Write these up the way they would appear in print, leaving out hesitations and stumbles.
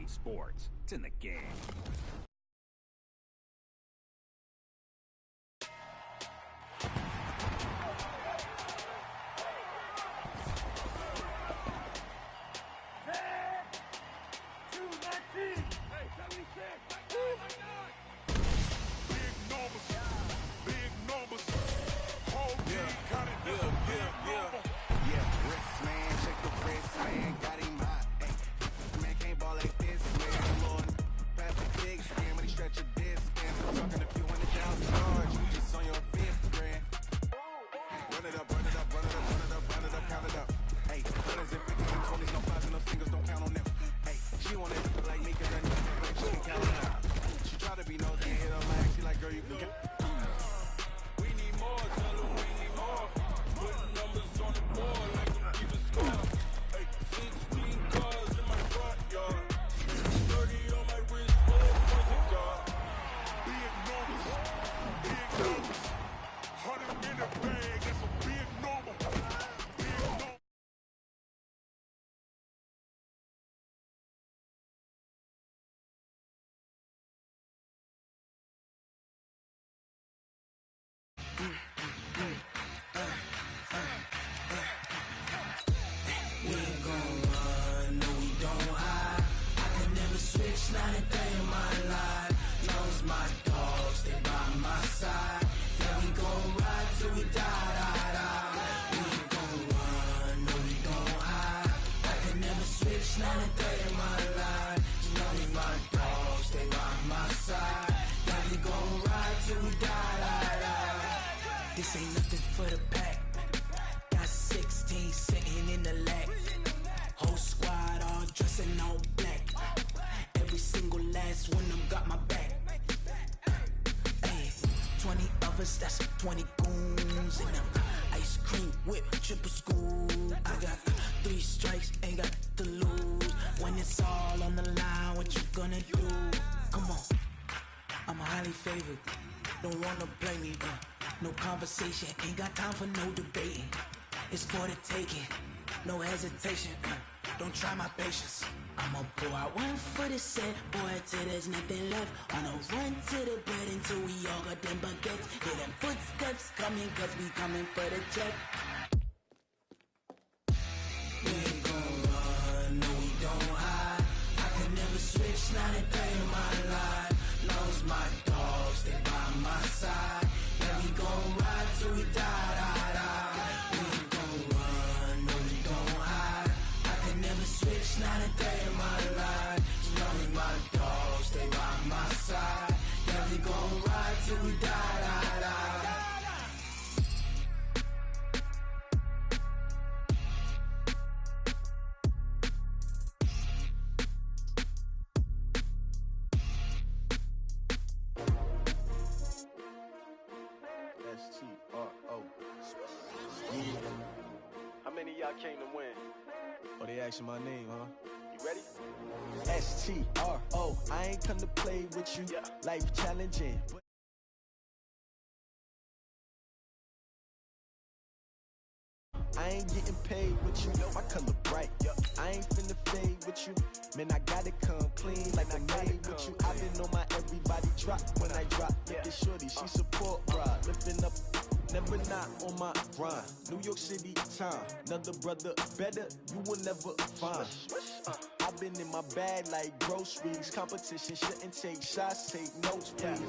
sports. It's in the game. This ain't nothing for the pack. Got 16 sitting in the lap. Whole squad all dressing all black. Every single last one of them got my back. Hey, 20 of us, that's 20 goons in them. Ice cream whip, triple scoop. I got 3 strikes, ain't got to lose. When it's all on the line, what you gonna do? Come on, I'm highly favored. Don't wanna blame me, no conversation, ain't got time for no debating. It's for the taking, no hesitation, don't try my patience. I'ma pour out one for the set, boy, till there's nothing left. On a run to the bed until we all got them baguettes. Hear them footsteps coming, cause we coming for the check. We ain't gon' run, no we don't hide. I can never switch, not a day in my life. Lost my dogs, they by my side. Yeah, we gon' ride till we die, die, die. We ain't gon' run, no we don't hide. I can never switch, not a day in my life. As long as my dogs stay by my side. Yeah, we gon' ride till we die, die, die. S-T-R-O. Yeah. How many of y'all came to win? Oh, they asking my name, huh? You ready? S-T-R-O. I ain't come to play with you. Yeah. Life challenging. I ain't getting paid with you, my color bright. I ain't finna fade with you. Man, I gotta come clean like I made with you. I been on my everybody drop when I drop. Look at shorty, she support ride. Lifting up, never not on my grind. New York City time, another brother better, you will never find. I've been in my bag like groceries. Competition shouldn't take shots, take notes, please.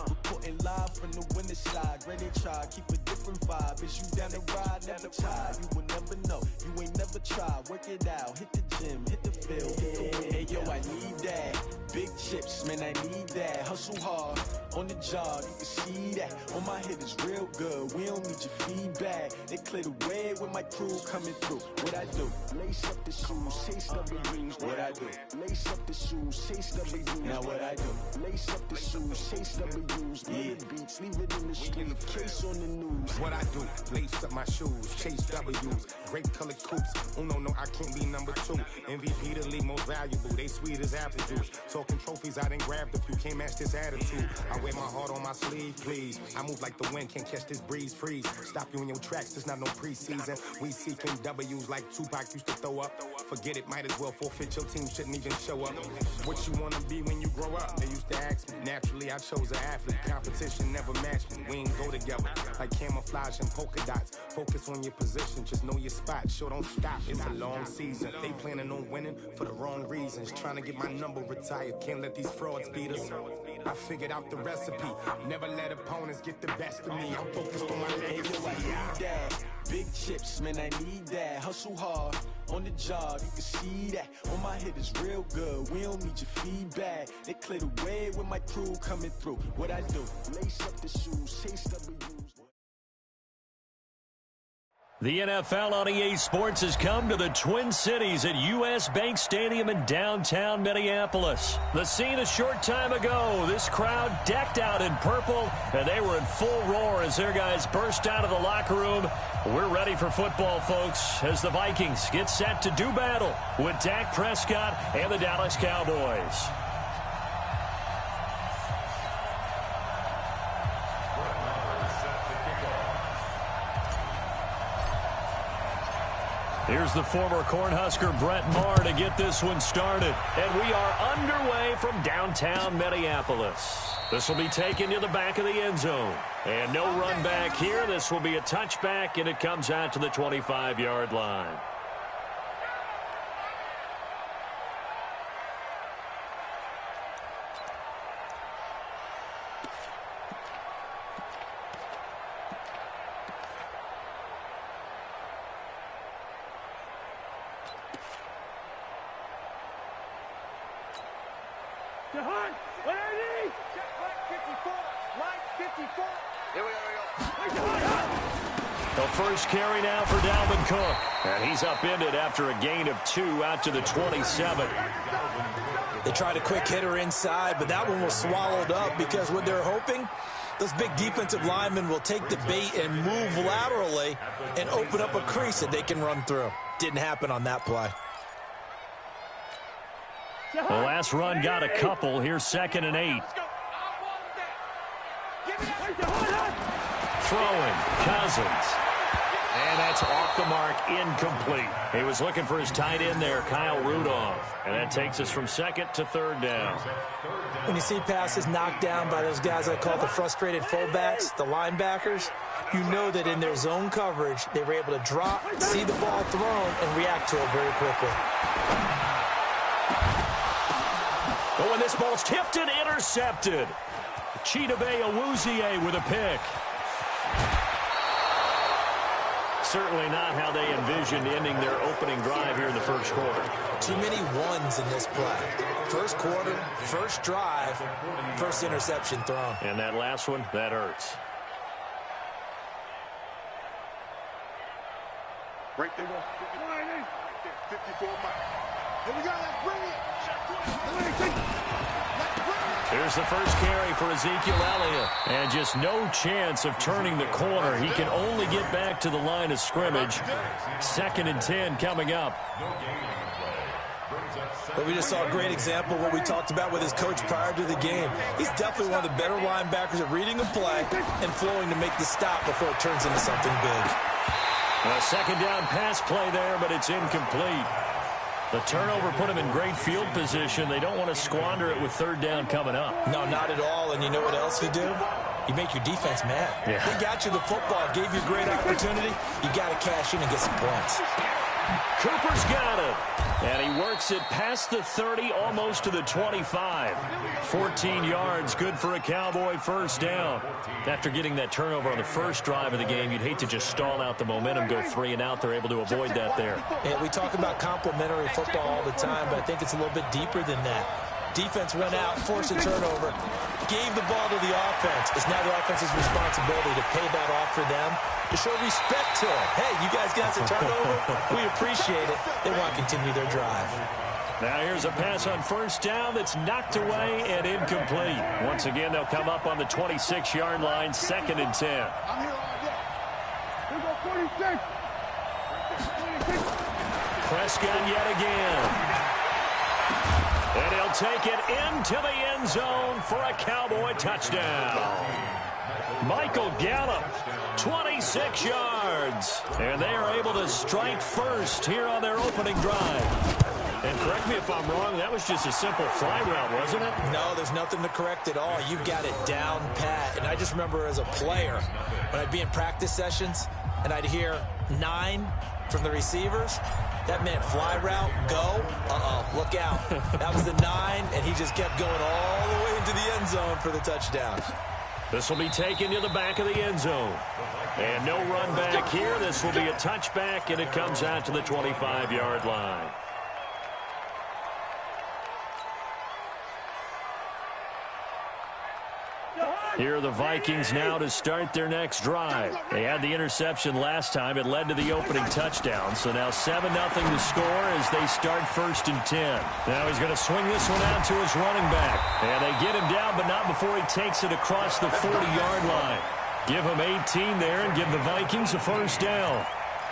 Reporting live from the winter side. Ready to try, keep a different vibe. Is you down the ride, never tired. You will never know, you ain't never tried. Work it out, hit the gym, hit the field, hit the wind. Hey yo, I need that. Big chips, man, I need that. Hustle hard, on the job, you can see that. On my hit is real good, we don't need your feedback. They clear the way with my crew coming through. What I do? Lace up the shoes, chase W's. What I do? Lace up the shoes, chase W's. Now what I do? Lace up the shoes, chase W's. Yeah. Beats, leave it in the street, case on the news. What I do? Lace up my shoes, chase W's. Great colored coops. Oh no, I can't be number 2. MVP the league most valuable. They sweet as apple juice. Talk talking trophies, I done grabbed a few. Can't match this attitude. I wear my heart on my sleeve, please. I move like the wind, can't catch this breeze, freeze. Stop you in your tracks, there's not no preseason. We seeking W's like Tupac used to throw up. Forget it, might as well forfeit, your team shouldn't even show up. What you wanna be when you grow up? They used to ask me. Naturally, I chose an athlete. Competition never matched me. We ain't go together like camouflage and polka dots. Focus on your position, just know your spot. Sure, don't stop, it's a long season. They planning on winning for the wrong reasons. Trying to get my number retired, can't let these frauds beat us. I figured out the recipe. Never let opponents get the best of me. I'm focused on my legacy. I need that. Big chips, man, I need that. Hustle hard on the job, you can see that. On my head is real good. We don't need your feedback. They clear the way with my crew coming through. What I do? Lace up the shoes, chase W's. The NFL on EA Sports has come to the Twin Cities at U.S. Bank Stadium in downtown Minneapolis. The scene a short time ago, this crowd decked out in purple, and they were in full roar as their guys burst out of the locker room. We're ready for football, folks, as the Vikings get set to do battle with Dak Prescott and the Dallas Cowboys. Here's the former Cornhusker Brett Maher to get this one started. And we are underway from downtown Minneapolis. This will be taken to the back of the end zone. And no run back here. This will be a touchback, and it comes out to the 25-yard line. First carry now for Dalvin Cook. And he's upended after a gain of 2 out to the 27. They tried a quick hitter inside, but that one was swallowed up because what they're hoping, those big defensive linemen will take the bait and move laterally and open up a crease that they can run through. Didn't happen on that play. The last run got a couple. Here's 2nd and 8. Throwing, Cousins. And that's off the mark, incomplete. He was looking for his tight end there, Kyle Rudolph. And that takes us from 2nd to 3rd down. When you see passes knocked down by those guys I call the frustrated fullbacks, the linebackers, you know that in their zone coverage, they were able to drop, see the ball thrown, and react to it very quickly. Oh, and this ball's tipped and intercepted. Chidobe Awuzie with a pick. Certainly not how they envisioned ending their opening drive here in the first quarter. Too many ones in this play. First quarter, first drive, first interception thrown. And that last one, that hurts. Right there. 54 miles. Here we go. Let's bring it. Here's the first carry for Ezekiel Elliott. And just no chance of turning the corner. He can only get back to the line of scrimmage. 2nd and 10 coming up. But we just saw a great example of what we talked about with his coach prior to the game. He's definitely one of the better linebackers at reading a play and flowing to make the stop before it turns into something big. A 2nd down pass play there, but it's incomplete. The turnover put him in great field position. They don't want to squander it with 3rd down coming up. No, not at all. And you know what else you do? You make your defense mad. Yeah. They got you the football, gave you a great opportunity. You got to cash in and get some points. Cooper's got it. And he works it past the 30, almost to the 25. 14 yards, good for a Cowboy first down. After getting that turnover on the first drive of the game, you'd hate to just stall out the momentum, go 3 and out. They're able to avoid that there. Yeah, we talk about complementary football all the time, but I think it's a little bit deeper than that. Defense went out, forced a turnover, gave the ball to the offense. It's now the offense's responsibility to pay that off for them, to show respect to it. Hey, you guys got some turnover? We appreciate it. They want to continue their drive. Now here's a pass on first down that's knocked away and incomplete. Once again, they'll come up on the 26-yard line, 2nd and 10. I'm here all day. Here we go, 46. Prescott yet again. And he'll take it into the end zone for a Cowboy touchdown. Michael Gallup, 26 yards. And they are able to strike first here on their opening drive. And correct me if I'm wrong, that was just a simple fly route, wasn't it? No, there's nothing to correct at all. You've got it down pat. And I just remember as a player, when I'd be in practice sessions, and I'd hear 9 from the receivers, that meant fly route, go, look out. That was the 9, and he just kept going all the way into the end zone for the touchdown. This will be taken to the back of the end zone. And no run back here. This will be a touchback, and it comes out to the 25-yard line. Here are the Vikings now to start their next drive. They had the interception last time. It led to the opening touchdown. So now 7-0 to score as they start 1st and 10. Now he's going to swing this one out to his running back. And they get him down, but not before he takes it across the 40-yard line. Give him 18 there and give the Vikings a 1st down.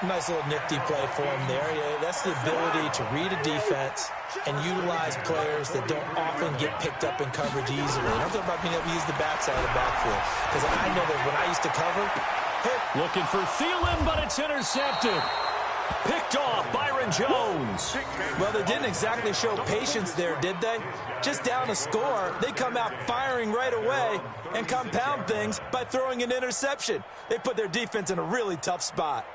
Nice little nifty play for him there. Yeah, that's the ability to read a defense and utilize players that don't often get picked up in coverage easily. I'm talking about being able to use the backside of the backfield. Because I know that when I used to cover, looking for Thielen, but it's intercepted. Picked off Byron Jones. Well, they didn't exactly show patience there, did they? Just down a score, they come out firing right away and compound things by throwing an interception. They put their defense in a really tough spot.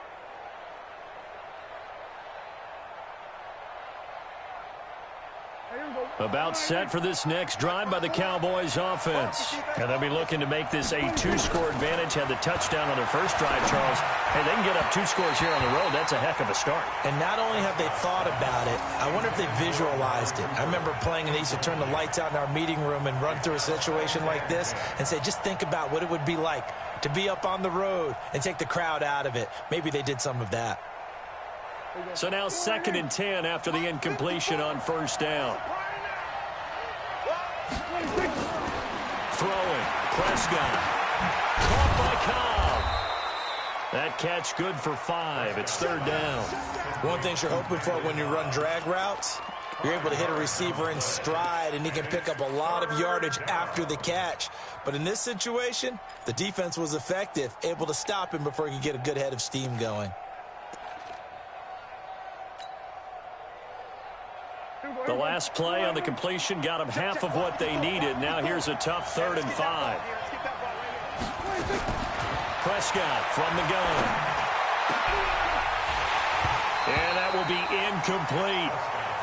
About set for this next drive by the Cowboys offense. And they'll be looking to make this a 2-score advantage. Had the touchdown on their first drive, Charles. Hey, they can get up 2 scores here on the road. That's a heck of a start. And not only have they thought about it, I wonder if they visualized it. I remember playing and they used to turn the lights out in our meeting room and run through a situation like this and say, just think about what it would be like to be up on the road and take the crowd out of it. Maybe they did some of that. So now 2nd and 10 after the incompletion on 1st down. Throwing. Prescott. Caught by Cobb. That catch good for 5. It's 3rd down. One thing you're hoping for when you run drag routes, you're able to hit a receiver in stride, and he can pick up a lot of yardage after the catch. But in this situation, the defense was effective, able to stop him before he could get a good head of steam going. The last play on the completion got them half of what they needed. Now here's a tough 3rd and 5. Prescott from the gun. And that will be incomplete.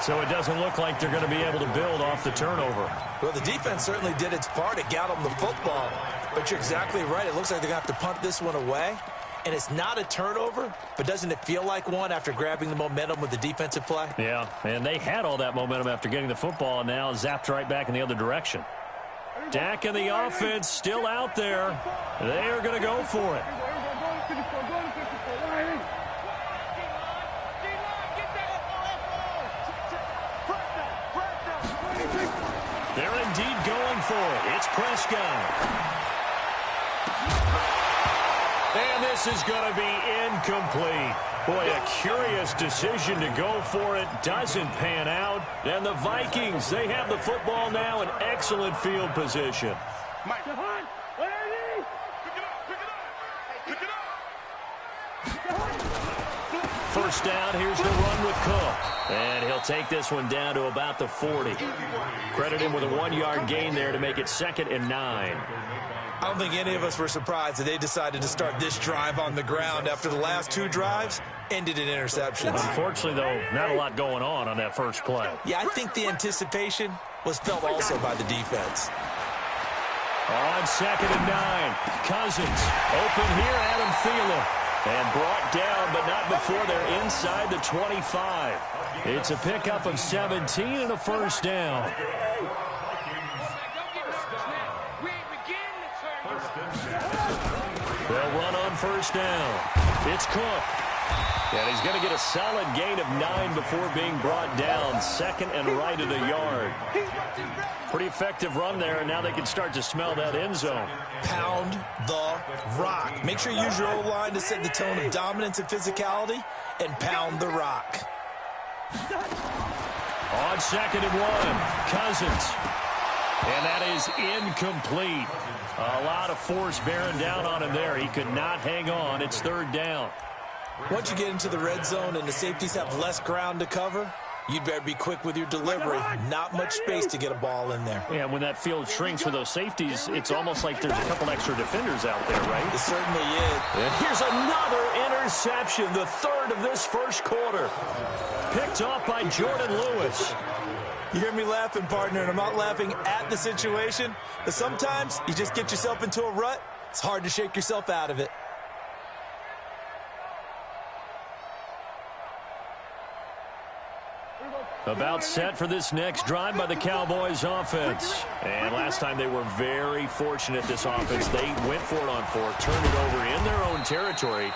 So it doesn't look like they're going to be able to build off the turnover. Well, the defense certainly did its part. It got them the football. But you're exactly right. It looks like they're going to have to punt this one away. And it's not a turnover, but doesn't it feel like one after grabbing the momentum with the defensive play? Yeah, and they had all that momentum after getting the football, and now zapped right back in the other direction. Dak and the offense still out there. They are going to go for it. They're indeed going for it. It's Prescott. And this is going to be incomplete. Boy, a curious decision to go for it. Doesn't pan out. And the Vikings, they have the football now in excellent field position. First down, here's the run with Cook. And he'll take this one down to about the 40. Credit him with a 1-yard gain there to make it 2nd and 9. I don't think any of us were surprised that they decided to start this drive on the ground after the last 2 drives ended in interceptions. Unfortunately, though, not a lot going on that first play. Yeah, I think the anticipation was felt also by the defense. On 2nd and 9, Cousins open here, Adam Thielen. And brought down, but not before they're inside the 25. It's a pickup of 17 and a 1st down. They'll run on 1st down. It's Cook. And he's going to get a solid gain of 9 before being brought down. 2nd and right at a yard. Pretty effective run there, and now they can start to smell that end zone. Pound the rock. Make sure you use your O-line to set the tone of dominance and physicality, and pound the rock. On 2nd and 1, Cousins. And that is incomplete. A lot of force bearing down on him there. He could not hang on. It's 3rd down. Once you get into the red zone and the safeties have less ground to cover, you'd better be quick with your delivery. Not much space to get a ball in there. Yeah, when that field shrinks with those safeties, it's almost like there's a couple extra defenders out there, right? It certainly is. And here's another interception, the 3rd of this first quarter. Picked off by Jordan Lewis. You hear me laughing, partner, and I'm not laughing at the situation, but sometimes you just get yourself into a rut. It's hard to shake yourself out of it. About set for this next drive by the Cowboys offense. And last time they were very fortunate, this offense. They went for it on 4th, turned it over in their own territory,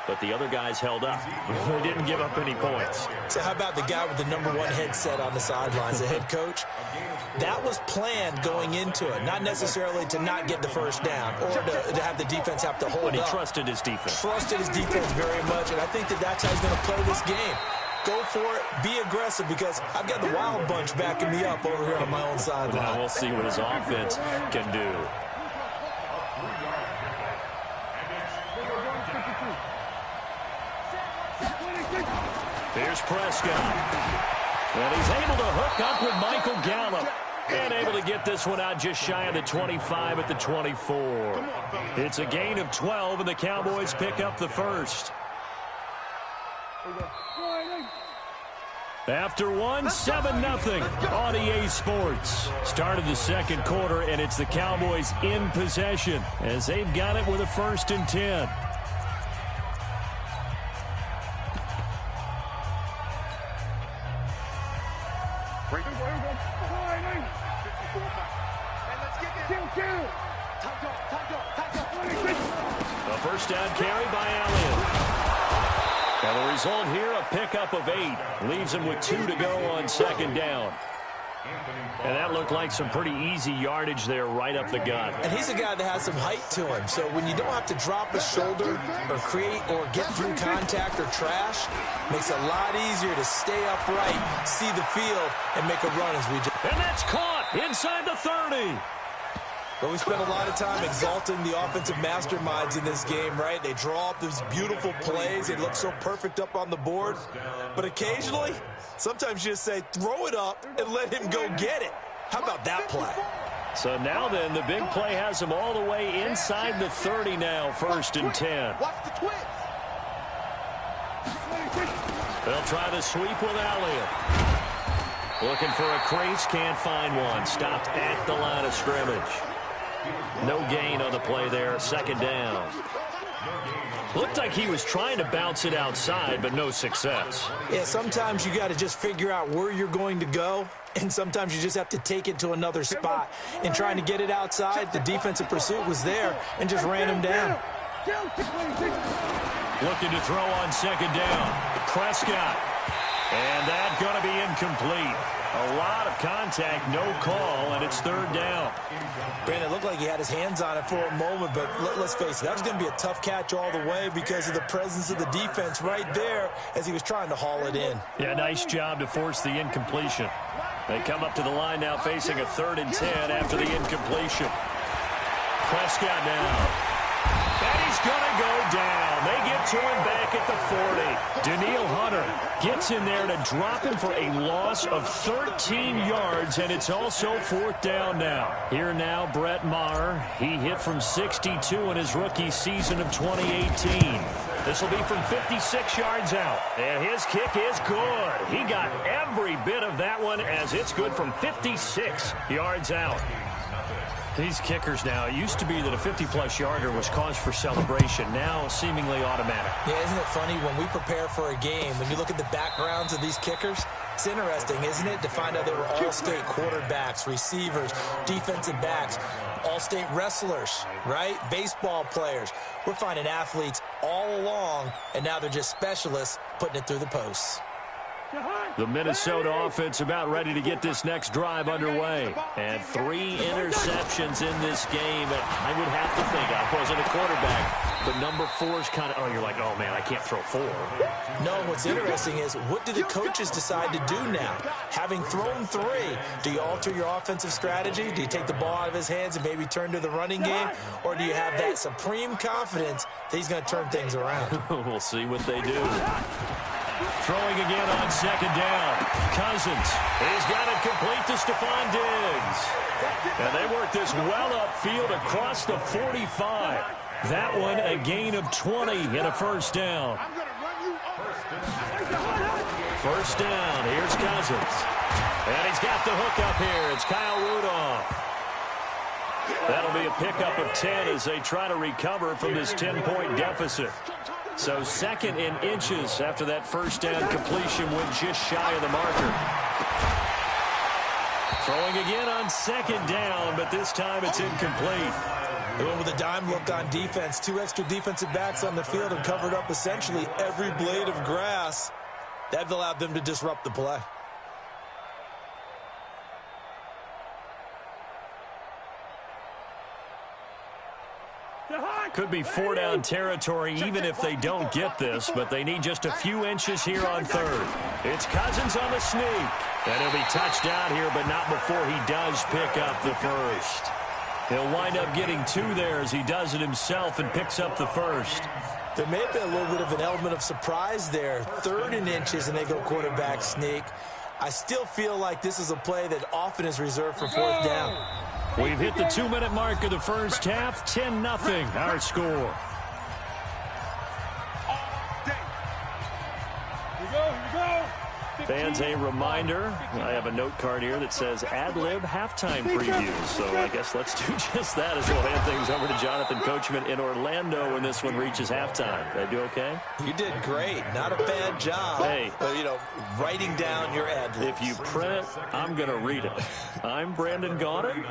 but the other guys held up. They didn't give up any points. So how about the guy with the #1 headset on the sidelines, the head coach? That was planned going into it, not necessarily to not get the first down or to have the defense have to hold up. But he trusted his defense. Trusted his defense very much, and I think that's how he's going to play this game. Go for it. Be aggressive, because I've got the wild bunch backing me up over here on my own sideline. Now we'll see what his offense can do. Here's Prescott. And he's able to hook up with Michael Gallup. And able to get this one out just shy of the 25 at the 24. It's a gain of 12, and the Cowboys pick up the first. After one, 7-0 on EA Sports. Started the second quarter, and it's the Cowboys in possession as they've got it with a 1st and 10. A first down carry by Elliott. Now the result here, a pickup of 8. Leaves him with 2 to go on 2nd down. And that looked like some pretty easy yardage there right up the gut. And he's a guy that has some height to him. So when you don't have to drop a shoulder or create or get through contact or trash, makes it a lot easier to stay upright, see the field, and make a run as we just... And that's caught inside the 30. But we spent a lot of time exalting the offensive masterminds in this game, right? They draw up these beautiful plays. They look so perfect up on the board. But occasionally, sometimes you just say, throw it up and let him go get it. How about that play? So now then, the big play has him all the way inside the 30 now, 1st and 10. Watch the twitch. They'll try the sweep with Elliott. Looking for a crease, can't find one. Stopped at the line of scrimmage. No gain on the play there, 2nd down. Looked like he was trying to bounce it outside, but no success. Yeah, sometimes you got to just figure out where you're going to go, and sometimes you just have to take it to another spot. And trying to get it outside, the defensive pursuit was there and just ran him down. Looking to throw on 2nd down. Prescott. And that's going to be incomplete. A lot of contact, no call, and it's 3rd down. Brandon, it looked like he had his hands on it for a moment, but let's face it, that was going to be a tough catch all the way because of the presence of the defense right there as he was trying to haul it in. Yeah, nice job to force the incompletion. They come up to the line now facing a 3rd and 10 after the incompletion. Prescott now. And he's going to go down. They get to him back at the 40. Danielle Hunter gets in there to drop him for a loss of 13 yards, and it's also 4th down now. Here now, Brett Maher. He hit from 62 in his rookie season of 2018. This will be from 56 yards out, and his kick is good. He got every bit of that one as it's good from 56 yards out. These kickers now, it used to be that a 50-plus yarder was cause for celebration. Now, seemingly automatic. Yeah, isn't it funny when we prepare for a game, when you look at the backgrounds of these kickers, it's interesting, isn't it, to find out they were all-state quarterbacks, receivers, defensive backs, all-state wrestlers, right? Baseball players. We're finding athletes all along, and now they're just specialists putting it through the posts. The Minnesota offense about ready to get this next drive underway. And 3 interceptions in this game. And I would have to think, I wasn't a quarterback, but number 4 is kind of, oh, you're like, oh, man, I can't throw 4. No, what's interesting is, what do the coaches decide to do now? Having thrown 3, do you alter your offensive strategy? Do you take the ball out of his hands and maybe turn to the running game? Or do you have that supreme confidence that he's going to turn things around? We'll see what they do. Throwing again on second down. Cousins. He's got it complete to Stephon Diggs. And they work this well upfield across the 45. That one a gain of 20 and a first down. First down. Here's Cousins. And he's got the hook up here. It's Kyle Rudolph. That'll be a pickup of 10 as they try to recover from this 10-point deficit. So 2nd in inches after that first down completion went just shy of the marker. Throwing again on 2nd down, but this time it's incomplete. They went with a dime look on defense. 2 extra defensive backs on the field and covered up essentially every blade of grass. That allowed them to disrupt the play. Could be 4-down territory even if they don't get this, but they need just a few inches here on 3rd. It's Cousins on the sneak. And he'll be touched down here, but not before he does pick up the first. He'll wind up getting 2 there as he does it himself and picks up the first. There may have been a little bit of an element of surprise there. 3rd in inches, and they go quarterback sneak. I still feel like this is a play that often is reserved for 4th down. We've hit the 2-minute mark of the first half. 10-0 our score. Here we go. Fans, a reminder, I have a note card here that says ad-lib halftime previews. So I guess let's do just that as we'll hand things over to Jonathan Coachman in Orlando when this one reaches halftime. Did I do okay? You did great. Not a bad job. Hey. Writing down your ad-libs. If you print it, I'm going to read it. I'm Brandon Gaudin.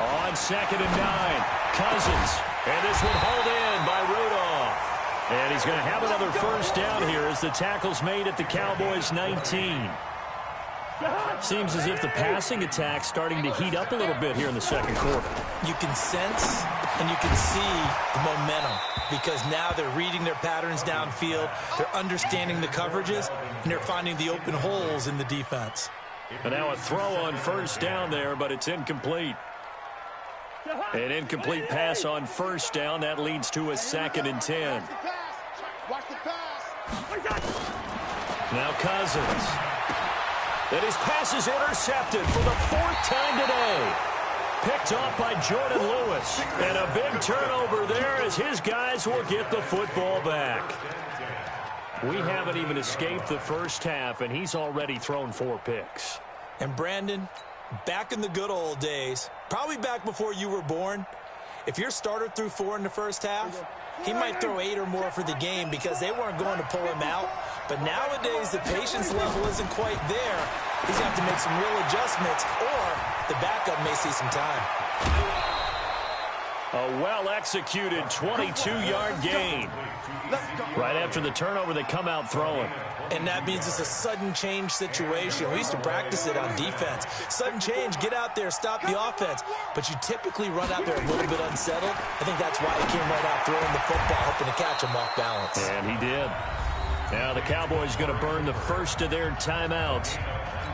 On 2nd and 9, Cousins. And this one hauled in by Rudolph. And he's going to have another first down here as the tackle's made at the Cowboys' 19. Seems as if the passing attack's starting to heat up a little bit here in the 2nd quarter. You can sense and you can see the momentum because now they're reading their patterns downfield, they're understanding the coverages, and they're finding the open holes in the defense. And now a throw on first down there, but it's incomplete. An incomplete pass on first down. That leads to a 2nd and 10. Now Cousins. And his pass is intercepted for the 4th time today. Picked off by Jordan Lewis. And a big turnover there as his guys will get the football back. We haven't even escaped the first half, and he's already thrown 4 picks. And Brandon, back in the good old days, probably back before you were born, if your starter threw 4 in the first half, he might throw 8 or more for the game because they weren't going to pull him out. But nowadays, the patience level isn't quite there. He's going to have to make some real adjustments, or the backup may see some time. A well-executed 22-yard gain. Right after the turnover, they come out throwing. And that means it's a sudden change situation. We used to practice it on defense. Sudden change, get out there, stop the offense. But you typically run out there a little bit unsettled. I think that's why he came right out throwing the football, hoping to catch him off balance. And he did. Now the Cowboys going to burn the first of their timeouts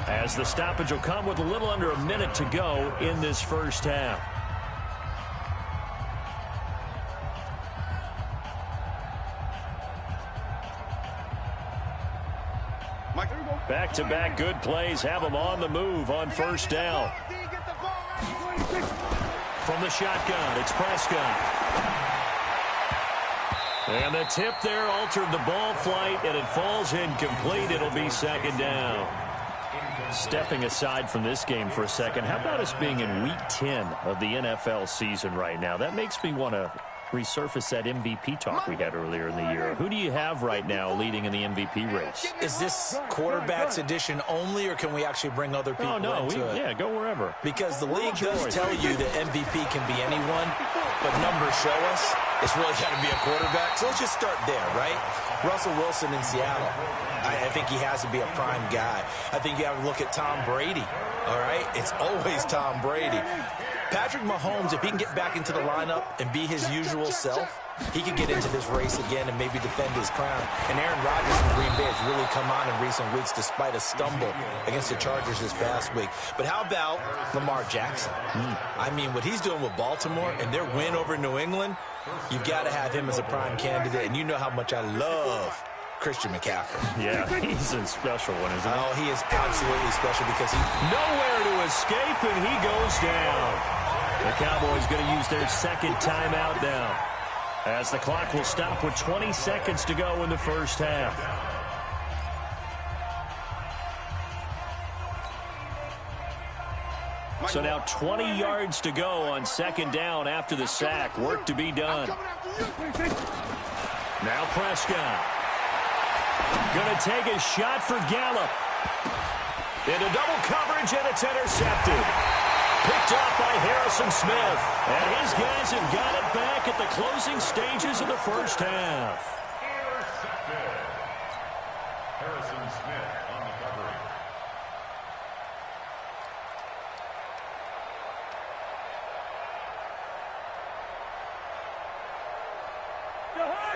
as the stoppage will come with a little under a minute to go in this first half. Back-to-back good plays have them on the move on first down. From the shotgun, it's Prescott. And the tip there altered the ball flight, and it falls incomplete. It'll be 2nd down. Stepping aside from this game for a second, how about us being in Week 10 of the NFL season right now? That makes me want to resurface that MVP talk we had earlier in the year. Who do you have right now leading in the MVP race? Is this quarterbacks edition only, or can we actually bring other people into it? Yeah, go wherever. Because the league does tell you that MVP can be anyone, but numbers show us it's really got to be a quarterback. So let's just start there, right? Russell Wilson in Seattle. I think he has to be a prime guy. I think you have to look at Tom Brady, all right? It's always Tom Brady. Patrick Mahomes, if he can get back into the lineup and be his usual self, he could get into this race again and maybe defend his crown. And Aaron Rodgers from Green Bay has really come on in recent weeks despite a stumble against the Chargers this past week. But how about Lamar Jackson? I mean, what he's doing with Baltimore and their win over New England, you've got to have him as a prime candidate. And you know how much I love Christian McCaffrey. Yeah, he's a special one, isn't he? Oh, he is absolutely special because he... Nowhere to escape, and he goes down. The Cowboys going to use their second timeout now, as the clock will stop with 20 seconds to go in the first half. So now 20 yards to go on second down after the sack. Work to be done. Now Prescott. Going to take a shot for Gallup. Into double coverage, and it's intercepted. Picked off by Harrison Smith. And his guys have got it back at the closing stages of the first half. Intercepted. Harrison Smith on the coverage.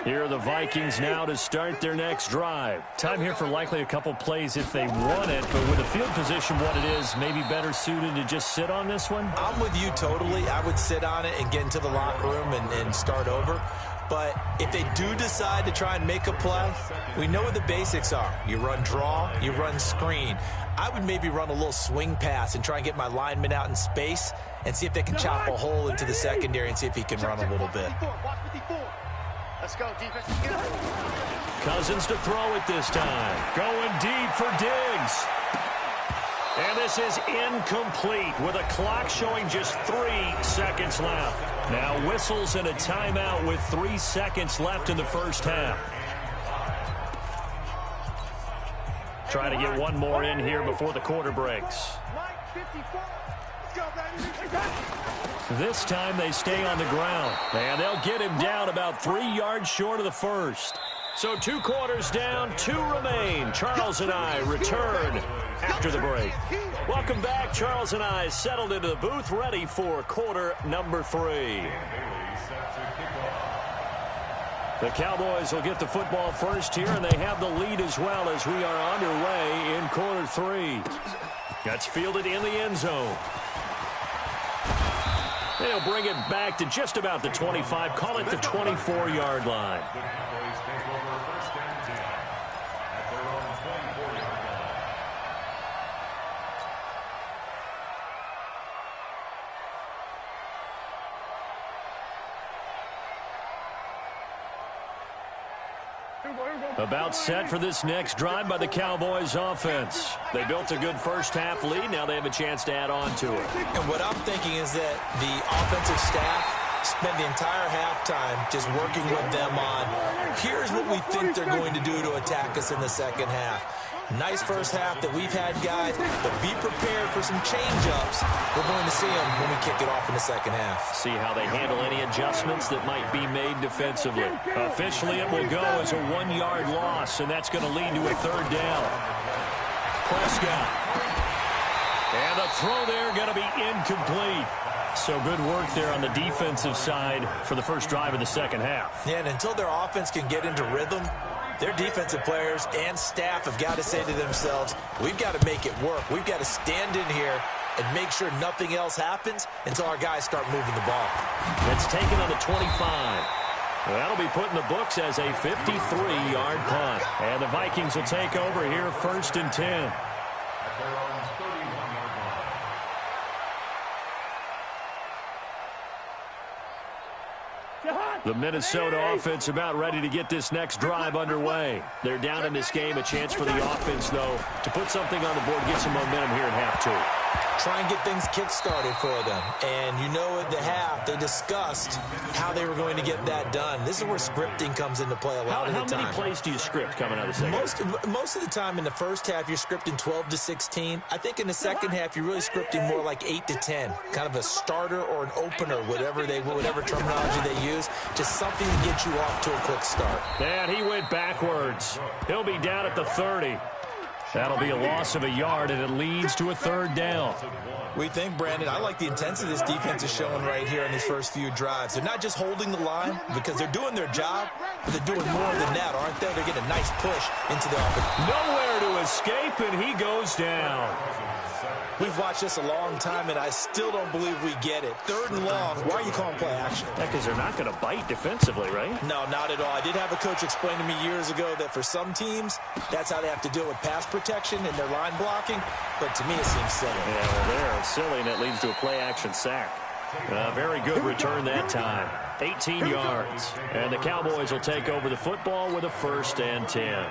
Here are the Vikings now to start their next drive. Time here for likely a couple plays if they want it, but with the field position what it is, maybe better suited to just sit on this one? I'm with you totally. I would sit on it and get into the locker room and start over. But if they do decide to try and make a play, we know what the basics are. You run draw, you run screen. I would maybe run a little swing pass and try and get my lineman out in space and see if they can chop a hole into the secondary and see if he can run a little bit. Let's go, defense. Cousins to throw it this time. Going deep for Diggs. And this is incomplete with a clock showing just 3 seconds left. Now whistles and a timeout with 3 seconds left in the first half. Try to get one more in here before the quarter breaks. This time they stay on the ground, and they'll get him down about 3 yards short of the first. So 2 quarters down, 2 remain. Charles and I return after the break. Welcome back. Charles and I settled into the booth, ready for quarter number 3. The Cowboys will get the football first here, and they have the lead as well as we are underway in quarter 3. That's fielded in the end zone. They'll bring it back to just about the 25, call it the 24-yard line. About set for this next drive by the Cowboys offense. They built a good first half lead. Now they have a chance to add on to it. And what I'm thinking is that the offensive staff spent the entire halftime just working with them on, here's what we think they're going to do to attack us in the second half. Nice first half that we've had, guys, but be prepared for some change-ups. We're going to see them when we kick it off in the second half. See how they handle any adjustments that might be made defensively. Officially, it will go as a 1-yard loss, and that's going to lead to a 3rd down. Prescott. And the throw there going to be incomplete. So good work there on the defensive side for the first drive of the second half. Yeah, and until their offense can get into rhythm, their defensive players and staff have got to say to themselves, we've got to make it work. We've got to stand in here and make sure nothing else happens until our guys start moving the ball. That's taken on the 25. That'll be put in the books as a 53-yard punt. And the Vikings will take over here 1st and 10. The Minnesota offense about ready to get this next drive underway. They're down in this game. A chance for the offense, though, to put something on the board, get some momentum here in half 2. try and get things kick-started for them. And you know at the half, they discussed how they were going to get that done. This is where scripting comes into play a lot of the time. How many plays do you script coming out of the second? Most of the time in the first half, you're scripting 12 to 16. I think in the second half, you're really scripting more like 8 to 10. Kind of a starter or an opener, whatever terminology they use. Just something to get you off to a quick start. And he went backwards. He'll be down at the 30. That'll be a loss of a yard, and it leads to a third down. We think, Brandon, I like the intensity this defense is showing right here in these first few drives. They're not just holding the line because they're doing their job, but they're doing more than that, aren't they? They're getting a nice push into the offense. Nowhere to escape, and he goes down. We've watched this a long time, and I still don't believe we get it. Third and long. Why are you calling play action? Because they're not going to bite defensively, right? No, not at all. I did have a coach explain to me years ago that for some teams, that's how they have to deal with pass protection and their line blocking. But to me, it seems silly. Yeah, well, they're silly, and it leads to a play-action sack. Very good return that time. 18 yards. And the Cowboys will take over the football with a 1st and 10.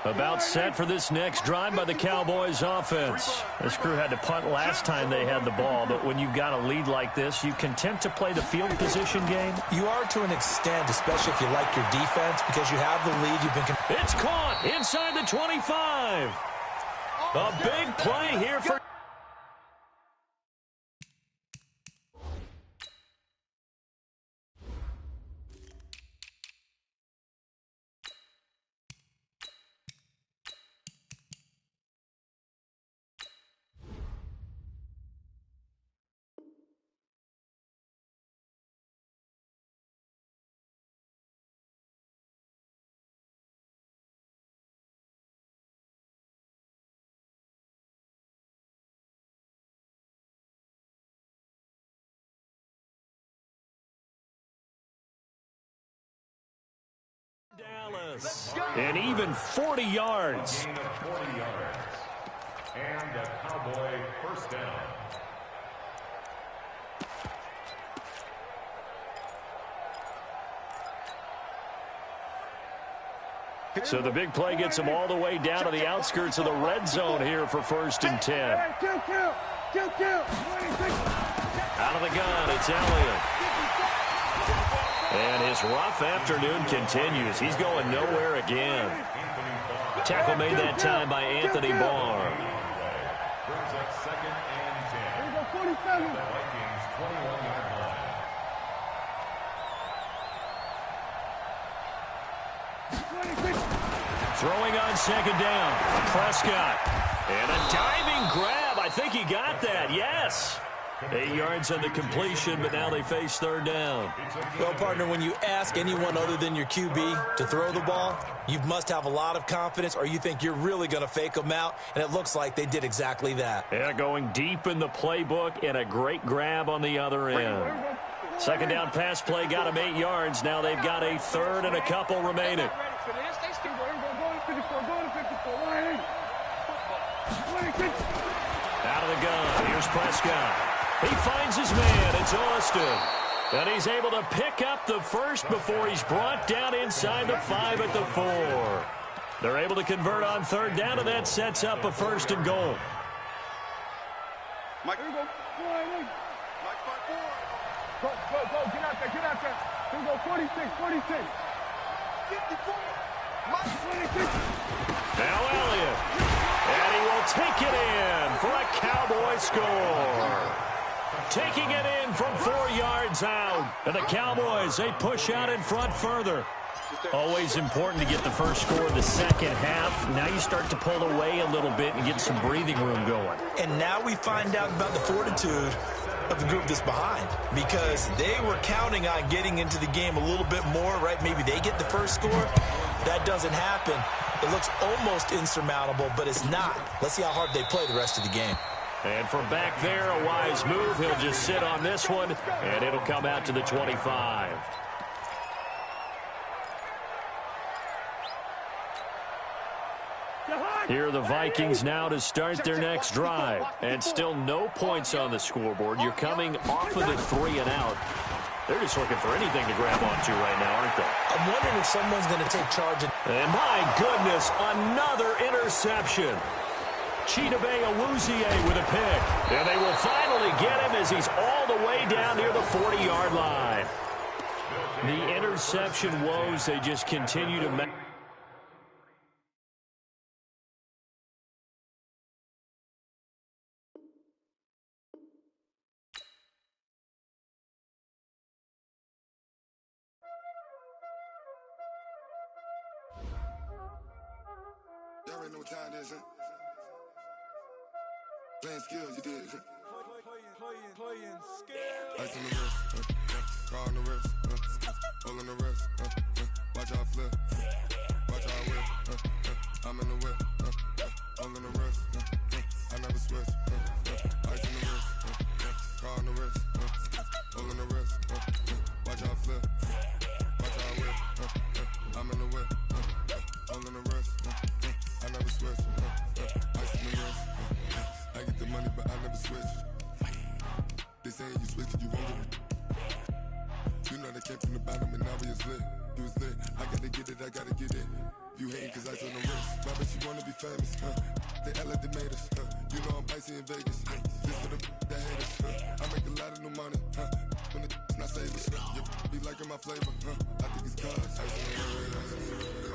About set for this next drive by the Cowboys offense. This crew had to punt last time they had the ball, but when you've got a lead like this, you content to play the field position game? You are to an extent, especially if you like your defense, because you have the lead. It's caught inside the 25. A big play here for... Dallas. And even 40 yards. And a Cowboy 1st down. So the big play gets them all the way down to the outskirts of the red zone here for 1st and 10. Out of the gun, it's Elliott. And his rough afternoon continues. He's going nowhere again. Tackle made that time by Anthony Barr. Brings up 2nd and 10. The Vikings 21-yard line. Throwing on 2nd down. Prescott. And a diving grab. I think he got that. Yes. 8 yards on the completion, but now they face 3rd down. Well, partner, when you ask anyone other than your QB to throw the ball, you must have a lot of confidence, or you think you're really going to fake them out, and it looks like they did exactly that. Yeah, going deep in the playbook, and a great grab on the other end. 2nd down pass play got them 8 yards. Now they've got a 3rd and a couple remaining. Out of the gun, here's Prescott. He finds his man. It's Austin. And he's able to pick up the first before he's brought down inside the 5 at the 4. They're able to convert on 3rd down, and that sets up a 1st and goal. Mike, here we go. Mike, 5-4. Go, get out there. Here we go, 46. 54. Mike, 26. Now Elliott. And he will take it in for a Cowboy score. Taking it in from 4 yards out. And the Cowboys, they push out in front further. Always important to get the first score in the second half. Now you start to pull away a little bit and get some breathing room going. And now we find out about the fortitude of the group that's behind, because they were counting on getting into the game a little bit more, right? Maybe they get the first score. That doesn't happen. It looks almost insurmountable, but it's not. Let's see how hard they play the rest of the game. And from back there, a wise move. He'll just sit on this one, and it'll come out to the 25. Here are the Vikings now to start their next drive. And still no points on the scoreboard. You're coming off of the 3 and out. They're just looking for anything to grab onto right now, aren't they? I'm wondering if someone's going to take charge. And my goodness, another interception. Chidobe Awuzie with a pick. And they will finally get him as he's all the way down near the 40-yard line. The interception woes, they just continue to make. Y'all already know what time it is, huh? Playing skills, you did, huh? Playing skills. Ice on the wrist, car on the wrist, hole in the wrist, watch how I flip, watch how I whip, I'm in the whip, hole in the wrist, I never switch, ice on the wrist, car on the wrist, hole in the wrist, watch how I flip, watch how I whip, I'm in the whip, hole in the wrist, I never switch, ice on the wrist, I get the money but I never switch. They saying you switch and you won't get it. You know they came from the bottom and now we is lit. You was lit, I gotta get it, I gotta get it. You hating cause ice on the wrist. Why bet you wanna be famous, huh? They act like they made us, huh? You know I'm icy in Vegas, This for the that hate us, I make a lot of new money, When the not savers, you be liking my flavor, I think it's cause ice on the wrist.